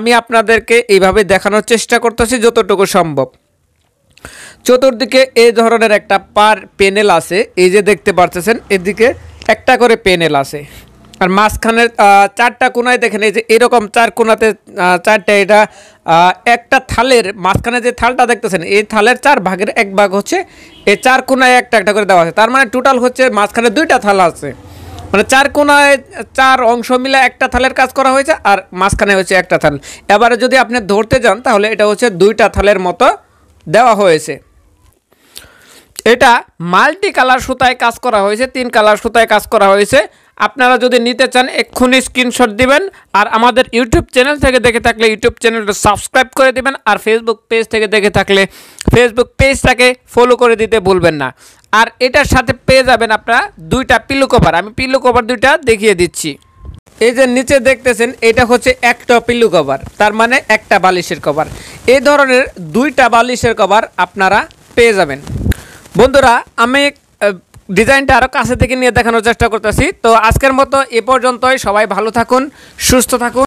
আমি আপনাদেরকে এইভাবে দেখানোর চেষ্টা করতেছি যতটুকু সম্ভব। চতুর্দিকে এই ধরনের একটা পার প্যানেল আছে, এই যে দেখতে পাচ্ছেন এদিকে একটা করে প্যানেল আছে। আর মাঝখানের 4টা কোণায় দেখেন এই যে এরকম 4 কোণাতে 4টা, এটা একটা থালের মাঝখানে যে থালটা দেখতেছেন এই থালের 4 ভাগের 1 ভাগ হচ্ছে এই 4 কোণায় একটা একটা করে দেওয়া আছে। তার মানে টোটাল হচ্ছে মাঝখানে 2টা থালা আছে, মানে 4 কোণায় 4 অংশ মিলে একটা থালের কাজ করা হয়েছে আর মাঝখানে হচ্ছে একটা থাল। এবারে যদি আপনি ধরতে যান তাহলে এটা হচ্ছে 2টা থালের মতো দেওয়া হয়েছে। এটা মাল্টি কালার সুতায় কাজ করা হয়েছে, 3 কালার সুতায় কাজ করা হয়েছে। আপনারা যদি নিতে চান এক্ষুনি স্ক্রিনশট দিবেন, আর আমাদের ইউটিউব চ্যানেল থেকে দেখে থাকলে ইউটিউব চ্যানেলটা সাবস্ক্রাইব করে দিবেন, আর ফেসবুক পেজ থেকে দেখে থাকলে ফেসবুক পেজটাকে ফলো করে দিতে ভুলবেন না। আর এটার সাথে পেয়ে যাবেন আপনারা 2টা পিলো কভার। আমি পিলো কভার 2টা দেখিয়ে দিচ্ছি। এই যে নিচে দেখতেছেন এটা হচ্ছে একটা পিলো কভার, তার মানে একটা বালিশের কভার। এই ধরনের 2টা বালিশের কভার আপনারা পেয়ে যাবেন। বন্ধুরা, আমি ডিজাইনটা আরও কাছে থেকে নিয়ে দেখানোর চেষ্টা করতেছি। তো আজকের মতো এ পর্যন্তই। সবাই ভালো থাকুন, সুস্থ থাকুন।